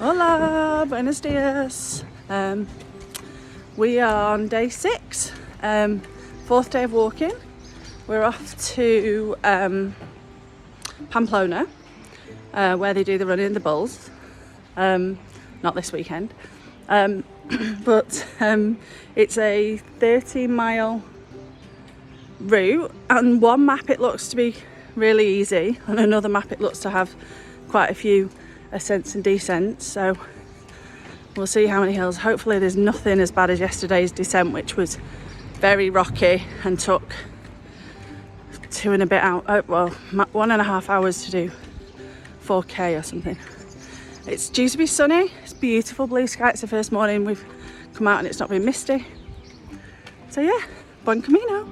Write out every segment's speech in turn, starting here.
Hola, buenos dias. We are on day 6, 4th day of walking. We're off to Pamplona, where they do the running in the bulls. Not this weekend, but it's a 13-mile route. On one map it looks to be really easy, and another map it looks to have quite a few ascents and descents, so we'll see how many hills. Hopefully there's nothing as bad as yesterday's descent, which was very rocky and took 2 and a bit out, 1.5 hours to do 4k or something. It's due to be sunny, it's beautiful blue sky. It's the first morning we've come out and it's not been misty, so yeah, buen camino.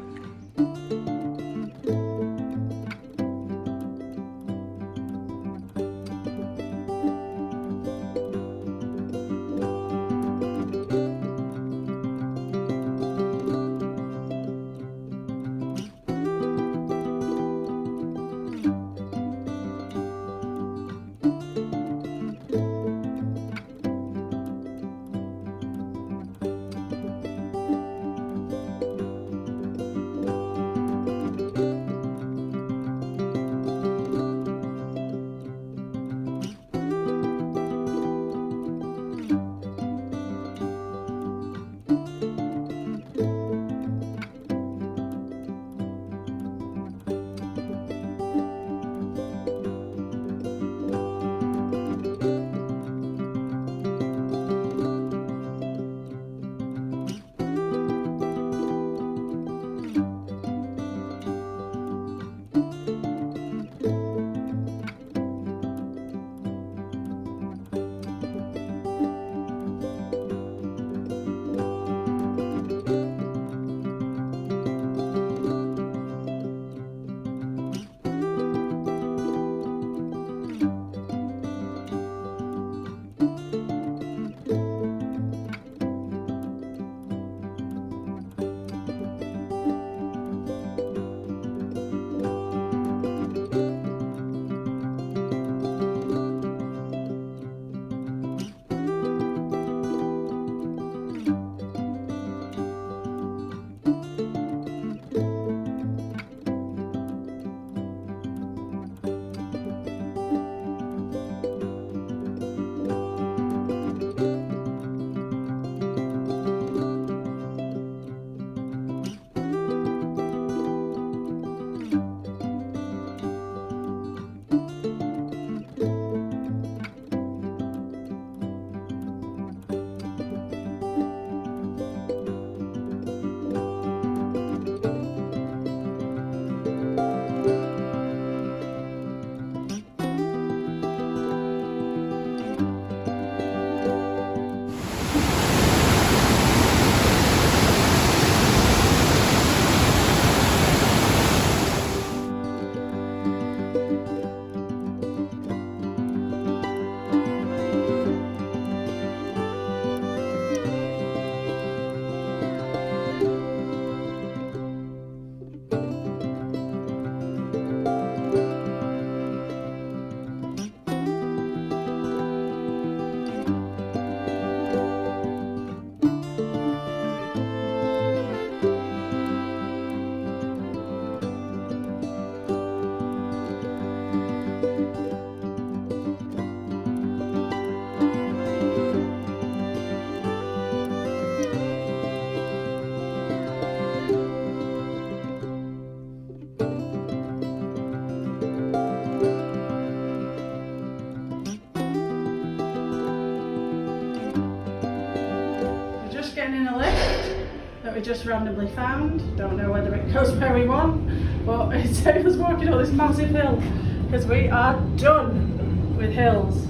Getting in a lift that we just randomly found. Don't know whether it goes where we want, but it saved us walking up this massive hill because we are done with hills.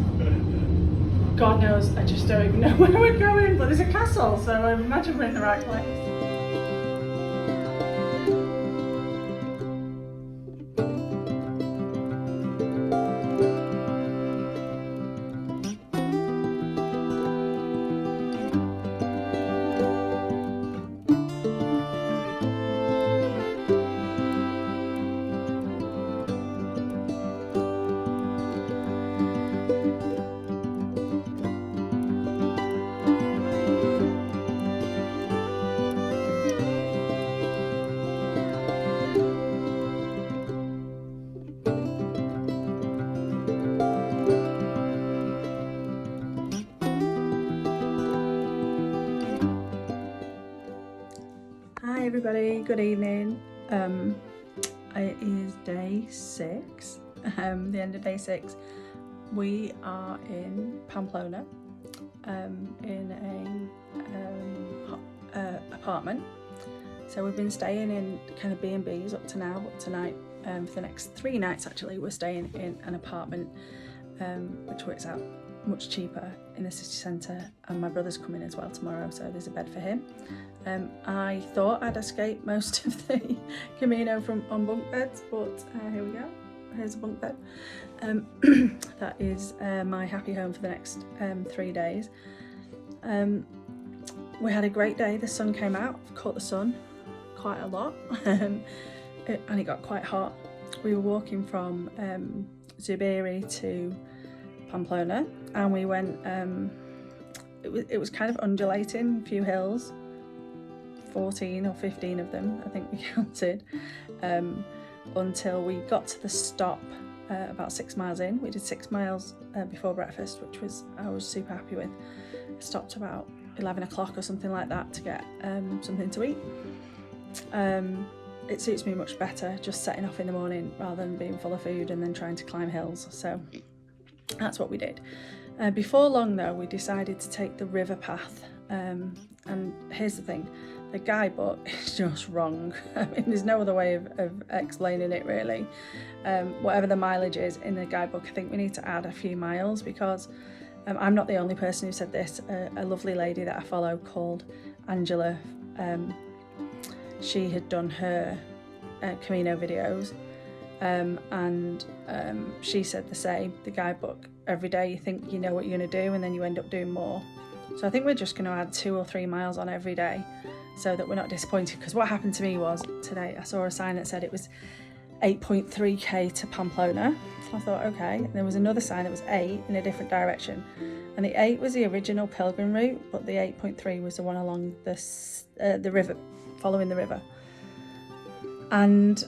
God knows, I just don't even know where we're going, but there's a castle, so I imagine we're in the right place. everybody, good evening. It is day 6, the end of day 6. We are in Pamplona, in a apartment. So we've been staying in kind of B&Bs up to now, but tonight, for the next 3 nights actually, we're staying in an apartment, which works out much cheaper in the city centre, and my brother's coming as well tomorrow, so there's a bed for him. I thought I'd escape most of the Camino on bunk beds, but here we go. Here's a bunk bed. That is my happy home for the next 3 days. We had a great day. The sun came out. I've caught the sun quite a lot, and it got quite hot. We were walking from Zubiri to Pamplona, and we went, it was kind of undulating, a few hills, 14 or 15 of them I think we counted, until we got to the stop about 6 miles in. We did 6 miles before breakfast, which I was super happy with. I stopped about 11 o'clock or something like that to get something to eat. It suits me much better just setting off in the morning rather than being full of food and then trying to climb hills, so that's what we did. Before long though, we decided to take the river path, and here's the thing, the guidebook is just wrong. I mean, there's no other way of explaining it really. Whatever the mileage is in the guidebook, I think we need to add a few miles, because I'm not the only person who said this. A lovely lady that I follow called Angela, she had done her Camino videos, and she said the same. The guidebook, every day you think you know what you're going to do and then you end up doing more. So I think we're just going to add 2 or 3 miles on every day so that we're not disappointed, because what happened to me was today I saw a sign that said it was 8.3k to Pamplona. I thought, okay. And there was another sign that was 8 in a different direction, and the 8 was the original pilgrim route, but the 8.3 was the one along the river, following the river. And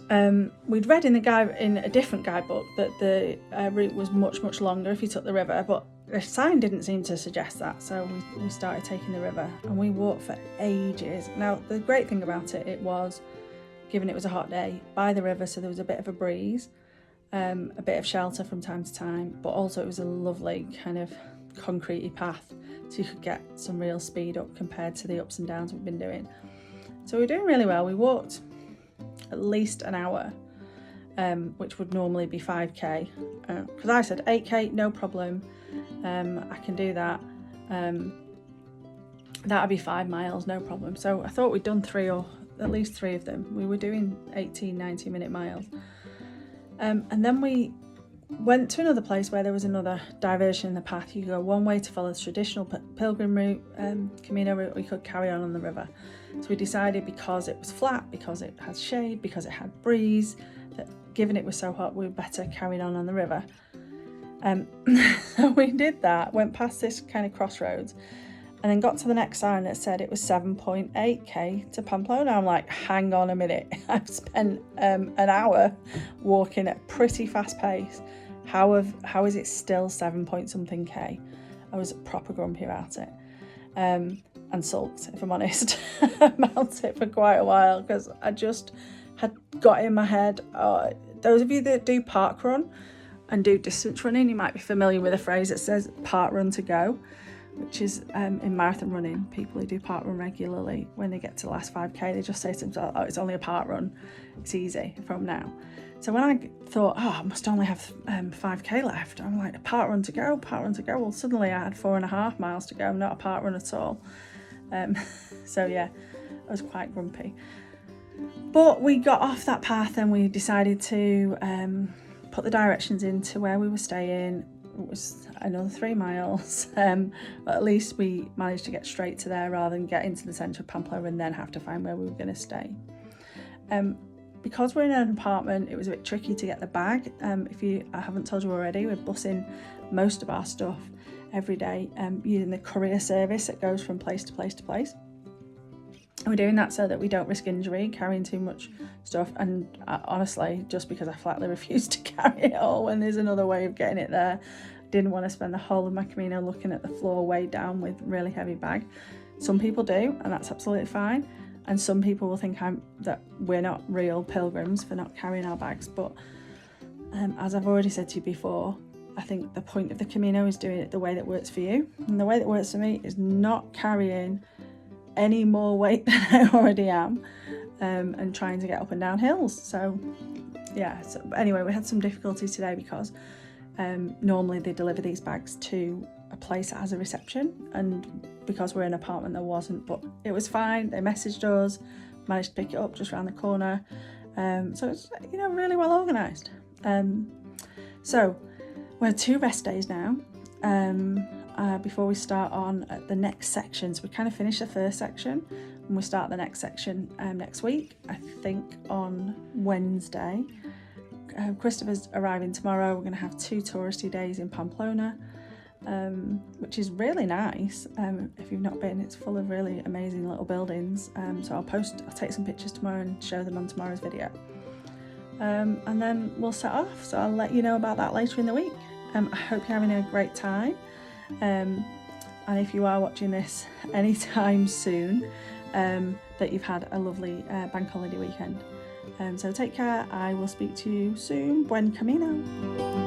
we'd read in a different guidebook that the route was much longer if you took the river, but the sign didn't seem to suggest that, so we started taking the river, and we walked for ages. Now the great thing about it was, given it was a hot day, by the river, so there was a bit of a breeze, a bit of shelter from time to time, but also it was a lovely kind of concrete-y path, so you could get some real speed up compared to the ups and downs we've been doing. So we were doing really well. We walked at least an hour, which would normally be 5k, because I said 8k, no problem, I can do that. That'd be 5 miles, no problem. So I thought we'd done 3, or at least 3 of them. We were doing 18-19 minute miles, and then we went to another place where there was another diversion in the path. You go one way to follow the traditional pilgrim route, Camino route, or you could carry on the river. So we decided, because it was flat, because it had shade, because it had breeze, that given it was so hot, we were better carrying on the river. So we did that, went past this kind of crossroads, and then got to the next sign that said it was 7.8k to Pamplona. I'm like, hang on a minute, I've spent an hour walking at a pretty fast pace. How is it still 7 point something k? I was proper grumpy about it, and sulked, if I'm honest, about it for quite a while, because I just had got in my head. Those of you that do park run and do distance running, you might be familiar with a phrase that says park run to go, which is in marathon running, people who do park run regularly, when they get to the last 5k, they just say to themselves, oh, it's only a park run, it's easy from now. So when I thought, I must only have 5k left, I'm like, a park run to go. Well, suddenly I had 4.5 miles to go, not a park run at all. So yeah, I was quite grumpy. But we got off that path and we decided to put the directions into where we were staying. It was another 3 miles, but at least we managed to get straight to there rather than get into the centre of Pamplona and then have to find where we were going to stay. Because we're in an apartment, it was a bit tricky to get the bag. I haven't told you already, we're bussing most of our stuff every day, using the courier service that goes from place to place to place. And we're doing that so that we don't risk injury carrying too much stuff, and honestly, just because I flatly refuse to carry it all when there's another way of getting it there. I didn't want to spend the whole of my Camino looking at the floor weighed down with a really heavy bag. Some people do, and that's absolutely fine. and some people will think that we're not real pilgrims for not carrying our bags, but as I've already said to you before, I think the point of the Camino is doing it the way that works for you, and the way that works for me is not carrying any more weight than I already am, and trying to get up and down hills. So yeah, so anyway, we had some difficulties today because normally they deliver these bags to a place that has a reception, and because we're in an apartment there wasn't, but it was fine. They messaged us, managed to pick it up just around the corner, so it's, you know, really well organised. So we had 2 rest days now before we start on the next section. So we kind of finished the first section and we start the next section next week, I think on Wednesday. Christopher's arriving tomorrow. We're going to have 2 touristy days in Pamplona, which is really nice. If you've not been, it's full of really amazing little buildings. So I'll take some pictures tomorrow and show them on tomorrow's video. And then we'll set off, so I'll let you know about that later in the week. I hope you're having a great time, and if you are watching this anytime soon, that you've had a lovely bank holiday weekend. So take care. I will speak to you soon. Buen camino.